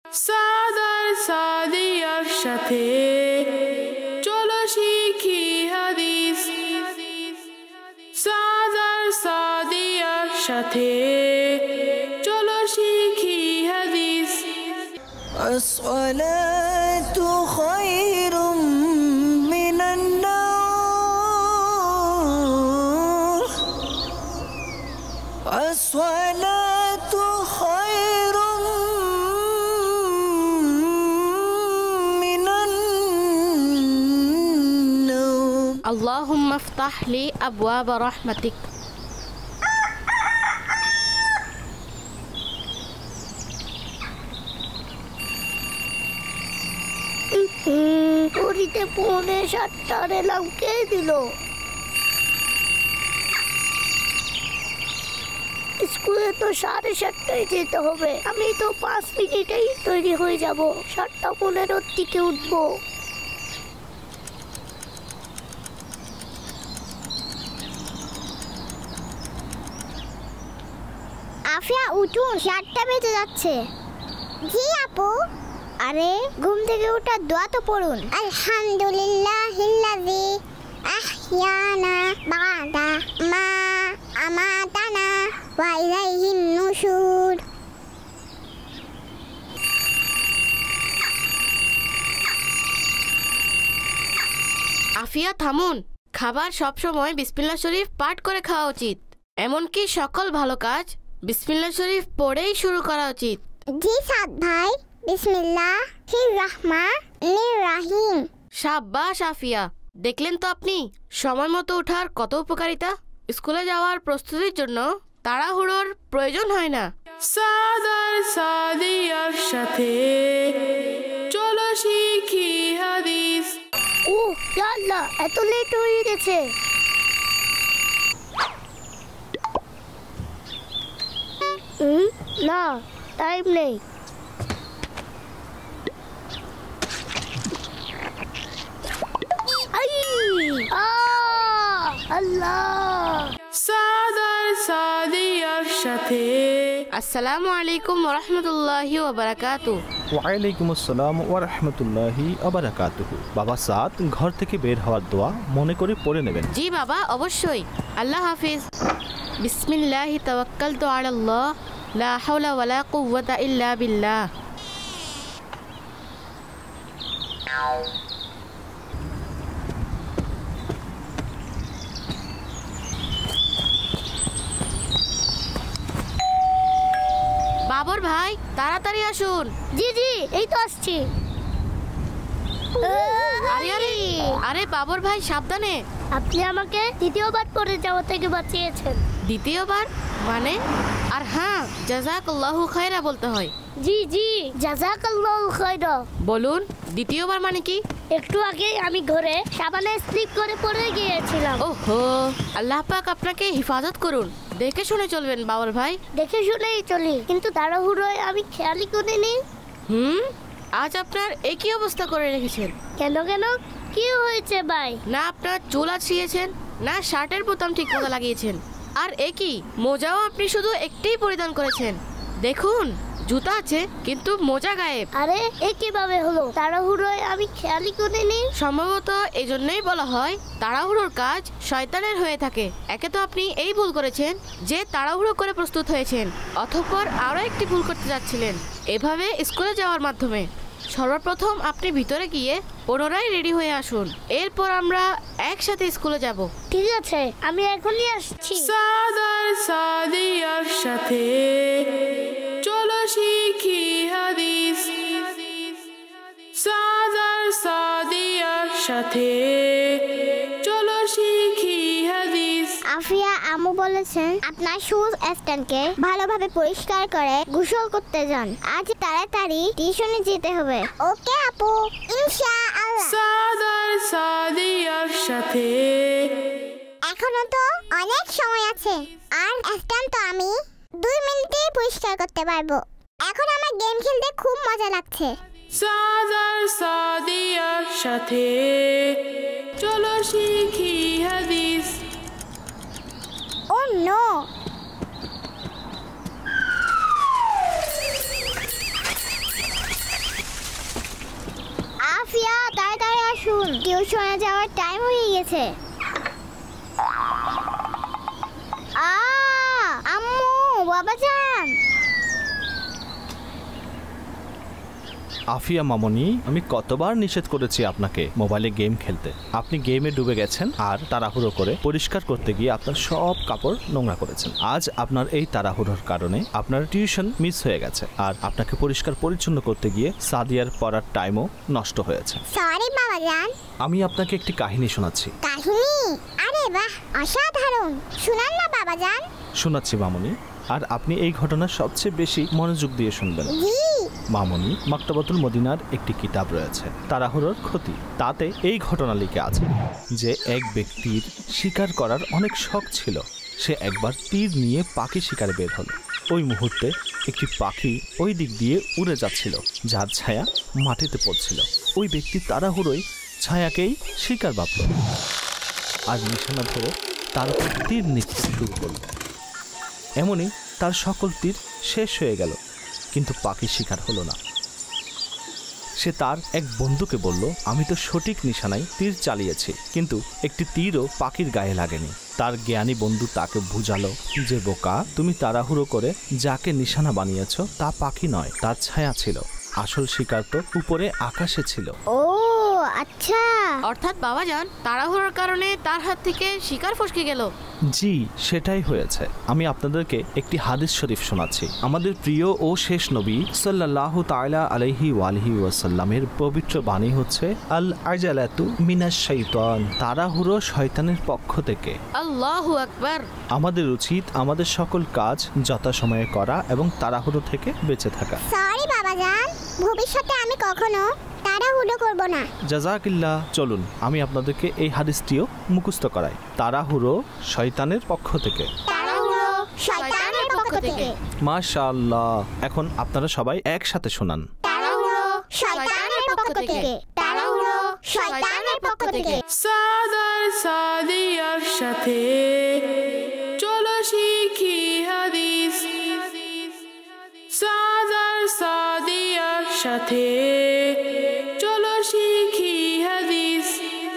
সাদার সাদিয়ার সাথে চলো শিখি হাদিস। সাদার সাদিয়ার সাথে চলো শিখি হাদিস। আসসালাতু খায়রুম মিনান নাওম। আসসালাতু খায়রুম মিনান নাওম। আল্লাহুম্মা ইফতাহ লি আবওয়াব রাহমাতিক। ঘড়িতে 6:45 এলাম কে দিল? স্কুলে তো 7:30টায় যেতে হবে। আমি তো 5 মিনিটেই তৈরি হয়ে যাব। 7:15 দিকে উঠবো। আফিয়া উঠুন, 7টা বেজে যাচ্ছে। জি আপু। আরে ঘুম থেকে ওঠার দোয়া তো পড়ুন। আলহামদুলিল্লাহিল্লাযী আহইয়ানা বা'দা মা আমাতানা ওয়া ইলাইহিন নুশুর। আফিয়া থামুন। খাবার সবসময় বিসমিল্লাহ শরীফ পাঠ করে খাওয়া উচিত। এমনকি সকল ভালো কাজ বিসমিল্লাহ শরীফ পড়েই শুরু করা উচিত। জি সাদ ভাই। বিসমিল্লাহির রাহমানির রাহিম। শাবাশ আফিয়া, দেখলেন তো আপনি সময় মতো ওঠার কত উপকারিতা। স্কুলে যাওয়ার প্রস্তুতির জন্য তাড়াহুড়োর প্রয়োজন হয় না। সাদার সাদিয়ার সাথে চলো শিখি হাদিস। ও ইয়া আল্লাহ, এত লেট হয়ে গেছে। না, টাইম নেই। আল্লাহ। সাদার সাদিয়ার সাথে আসসালামু আলাইকুম ওয়া রাহমাতুল্লাহি ওয়া বারাকাতুহু। ওয়ালাইকুম আসসালাম ওয়া রাহমাতুল্লাহি ওয়া বারাকাতুহু। বাবা সাদ, ঘর থেকে বের হওয়ার দোয়া মনে করে পড়ে নেবেন। জি বাবা, অবশ্যই। আল্লাহ হাফিজ। বিসমিল্লাহি তাওয়াক্কালতু আলাল্লাহ, লা হাওলা ওয়ালা কুওয়াতা ইল্লা বিল্লাহ। বাবর ভাই, তাড়াতাড়ি আসুন। জি জি, এই তো আসছি। আরে আরে আরে বাবর ভাই, সাবধানে। আপনি আমাকে দ্বিতীয়বার পড়ে যাওয়া থেকে বাঁচিয়েছেন। দ্বিতীয়বার মানে? আর হ্যাঁ, জাযাকাল্লাহু খায়রা বলতে হয়। জি জি, জাযাকাল্লাহু খায়রা। বলুন, দ্বিতীয়বার মানে কি? একটু আগে আমি ঘরে সাবানে স্লিপ করে পড়ে গিয়েছিলাম। ওহো, আল্লাহ পাক আপনাকে হিফাজত করুন। দেখে শুনে চলবেন বাবর ভাই। দেখে শুনেই চলি, কিন্তু তাড়াহুড়োয় আমি খেয়ালই করিনি। আজ আপনার একই অবস্থা করে রেখেছেন। কেন কেন, কি হয়েছে ভাই? না আপনার চুল আঁচড়িয়েছেন, না শার্টের বোতাম ঠিক মতো লাগিয়েছেন, আর একই মোজাও আপনি শুধু একটিই পরিধান করেছেন। দেখুন, জুতা আছে কিন্তু মোজা গায়েব। আরে এ কিভাবে হলো? তাড়াহুড়োয় আমি খেয়ালই করিনি। সম্ভবত এই জন্যই বলা হয় তাড়াহুড়োর কাজ শয়তানের হয়ে থাকে। একে তো আপনি এই ভুল করেছেন যে তাড়াহুড়ো করে প্রস্তুত হয়েছেন, অতঃপর আরও একটি ভুল করতে যাচ্ছিলেন। এভাবে স্কুলে যাওয়ার মাধ্যমে সর্বপ্রথম আপনি ভিতরে গিয়ে পুনরায় রেডি হয়ে আসুন। এরপর আমরা একসাথে স্কুলে যাব। ঠিক আছে, আমি এখনই আসছি। সাদার সাদিয়ার সাথে চলো শিখি হাদিস। সাদার সাদিয়ার সাথে চলো শিখি হাদিস। আফিয়া আম্মু বলেছেন আপনার শুজ স্ট্যান্ডকে ভালোভাবে পরিষ্কার করে গোসল করতে যান। আজ তাড়াতাড়ি টিউশনে যেতে হবে। ওকে আপু, ইনশাআল্লাহ। সাদার সাদিয়ার সাথে এখনো তো অনেক সময় আছে, আর স্ট্যান্ড তো আমি 2 মিনিটেই পরিষ্কার করতে পারবো। এখন আমার গেম খেলতে খুব মজা লাগছে। সাদার সাদিয়ার সাথে চলো শিখি হাদিস। ও নো, উঠুন, টিউশনে যাওয়ার টাইম হয়ে গেছে। আম্মু, বাবাজান। আফিয়া মামনি, আমি কতবার নিষেধ করেছি আপনাকে মোবাইলে গেম খেলতে। আপনি গেমে ডুবে গেছেন আর তাড়াহুড়ো করে পরিষ্কার করতে গিয়ে আপনার সব কাপড় নোংরা করেছেন। আজ আপনার এই তাড়াহুড়োর কারণে আপনার টিউশন মিস হয়ে গেছে আর আপনাকে পরিষ্কার পরিচ্ছন্ন করতে গিয়ে সাদিয়ার পড়ার টাইমও নষ্ট হয়েছে। সরি বাবাজান। আমি আপনাকে একটি কাহিনী শোনাচ্ছি। কাহিনী? আরে বাহ, অসাধারণ। শুনান না বাবাজান। শোনাচ্ছি মামনি, আর আপনি এই ঘটনার সবচেয়ে বেশি মনোযোগ দিয়ে শুনবেন। জি। মামনি, মাকতাবাতুল মদিনার একটি কিতাব রয়েছে, তাড়াহুড়োর ক্ষতি। তাতে এই ঘটনা লিখে আছে যে এক ব্যক্তির শিকার করার অনেক শখ ছিল। সে একবার তীর নিয়ে পাখি শিকারে বের হলো। ওই মুহূর্তে একটি পাখি ওই দিক দিয়ে উড়ে যাচ্ছিল, যার ছায়া মাটিতে পড়ছিল। ওই ব্যক্তি তাড়াহুড়োয় ছায়াকেই শিকার ভাবল আর নিশানা ধরে তার উপর তীর নিক্ষেপ শুরু করল। এমনই তার সকল তীর শেষ হয়ে গেল, কিন্তু পাখি শিকার হলো না। সে তার এক বন্ধুকে বলল, আমি তো সঠিক নিশানায় তীর চালিয়েছি, কিন্তু একটি তীরও পাখির গায়ে লাগেনি। তার জ্ঞানী বন্ধু তাকে বুঝালো যে বোকা, তুমি তাড়াহুড়ো করে যাকে নিশানা বানিয়েছ তা পাখি নয়, তার ছায়া ছিল। আসল শিকার তো উপরে আকাশে ছিল। ও আচ্ছা। অর্থাৎ বাবাজান তাড়াহুড়োর কারণে তার হাত থেকে শিকার ফসকে গেল। জি, সেটাই হয়েছে। আমি আপনাদেরকে একটি হাদিস শরীফ শোনাচ্ছি। আমাদের প্রিয় ও শেষ নবী সাল্লাল্লাহু তাআলা আলাইহি ওয়ালিহি ওয়াসাল্লামের পবিত্র বাণী হচ্ছে, আল আজালাতু মিনাশ শাইতান, তাড়াহুড়ো শয়তানের পক্ষ থেকে। আল্লাহু আকবার। আমাদের উচিত আমাদের সকল কাজ যথাসময়ে করা এবং তাড়াহুড়ো থেকে বেঁচে থাকা। সরি বাবাজান, ভবিষ্যতে আমি কখনো তাড়াহুড়ো করব না। জাযাকিল্লাহ। চলুন আমি আপনাদেরকে এই হাদিসটিও মুখস্থ করাই। তাড়াহুড়ো শয়তানের পক্ষ থেকে। তাড়াহুড়ো শয়তানের পক্ষ থেকে। মাশাআল্লাহ। এখন আপনারা সবাই একসাথে শোনান। তাড়াহুড়ো শয়তানের পক্ষ থেকে। তাড়াহুড়ো শয়তানের পক্ষ থেকে। সাদার সাদিয়ার সাথে চলো শিখি হাদিস। সাদার সাদিয়ার সাথে